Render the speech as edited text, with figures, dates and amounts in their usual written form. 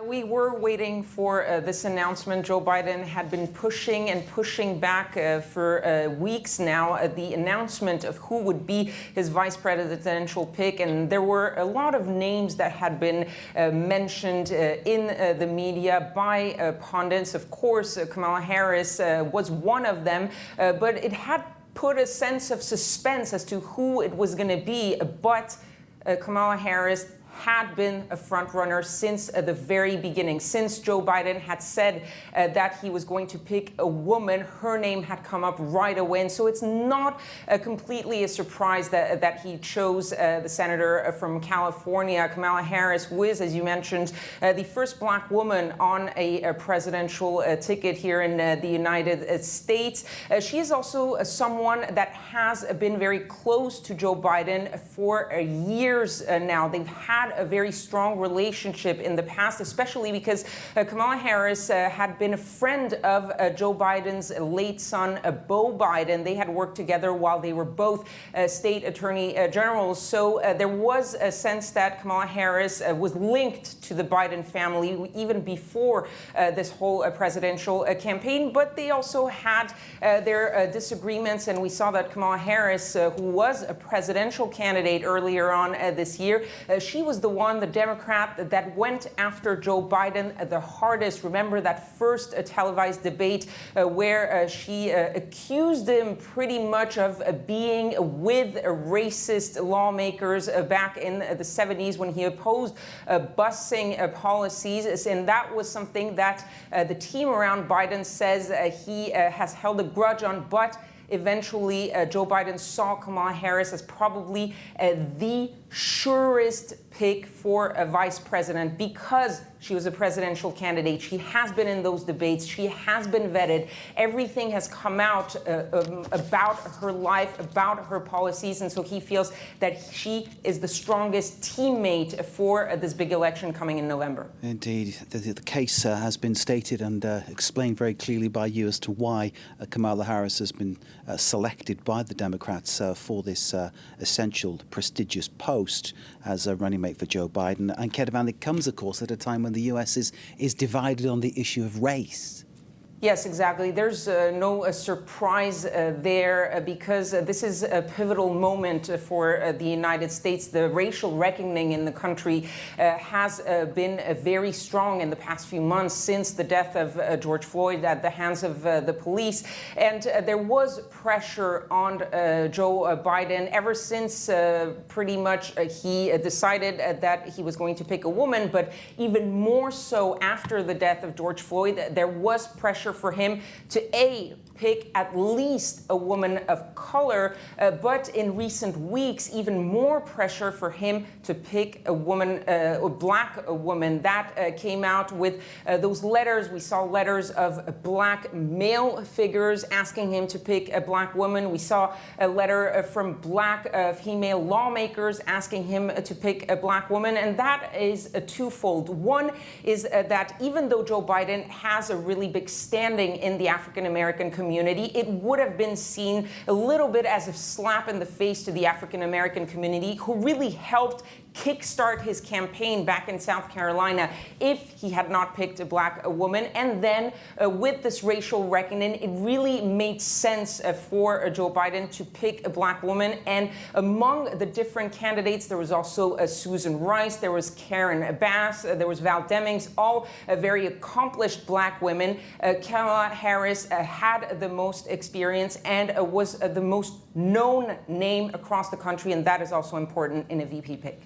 We were waiting for this announcement. Joe Biden had been pushing and pushing back for weeks now, the announcement of who would be his vice presidential pick. And there were a lot of names that had been mentioned in the media by pundits. Of course, Kamala Harris was one of them, but it had put a sense of suspense as to who it was going to be. But Kamala Harris had been a front runner since the very beginning. Since Joe Biden had said that he was going to pick a woman, her name had come up right away. And so it's not completely a surprise that he chose the senator from California, Kamala Harris, who is, as you mentioned, the first black woman on a presidential ticket here in the United States. She is also someone that has been very close to Joe Biden for years now. They've had a very strong relationship in the past, especially because Kamala Harris had been a friend of Joe Biden's late son, Beau Biden. They had worked together while they were both state attorney generals. So there was a sense that Kamala Harris was linked to the Biden family even before this whole presidential campaign. But they also had their disagreements. And we saw that Kamala Harris, who was a presidential candidate earlier on this year, she was the one, the Democrat, that went after Joe Biden the hardest. Remember that first televised debate where she accused him pretty much of being with racist lawmakers back in the 70s when he opposed busing policies. And that was something that the team around Biden says he has held a grudge on. But eventually, Joe Biden saw Kamala Harris as probably the surest pick for a vice president because she was a presidential candidate. She has been in those debates. She has been vetted. Everything has come out about her life, about her policies. And so he feels that she is the strongest teammate for this big election coming in November. Indeed. The case has been stated and explained very clearly by you as to why Kamala Harris has been selected by the Democrats for this essential, prestigious post as a running mate for Joe Biden. And Kedevan, it comes, of course, at a time when the US is divided on the issue of race. Yes, exactly. There's no surprise there because this is a pivotal moment for the United States. The racial reckoning in the country has been very strong in the past few months since the death of George Floyd at the hands of the police. And there was pressure on Joe Biden ever since pretty much he decided that he was going to pick a woman, but even more so after the death of George Floyd, there was pressure for him to pick at least a woman of color, but in recent weeks, even more pressure for him to pick a woman, a black woman. That came out with those letters. We saw letters of black male figures asking him to pick a black woman. We saw a letter from black female lawmakers asking him to pick a black woman. And that is twofold. One is that even though Joe Biden has a really big standing in the African-American community, it would have been seen a little bit as a slap in the face to the African-American community who really helped kickstart his campaign back in South Carolina if he had not picked a black woman. And then with this racial reckoning, it really made sense for Joe Biden to pick a black woman. And among the different candidates, there was also Susan Rice, there was Karen Bass, there was Val Demings, all very accomplished black women. Kamala Harris had the most experience and was the most known name across the country, and that is also important in a VP pick.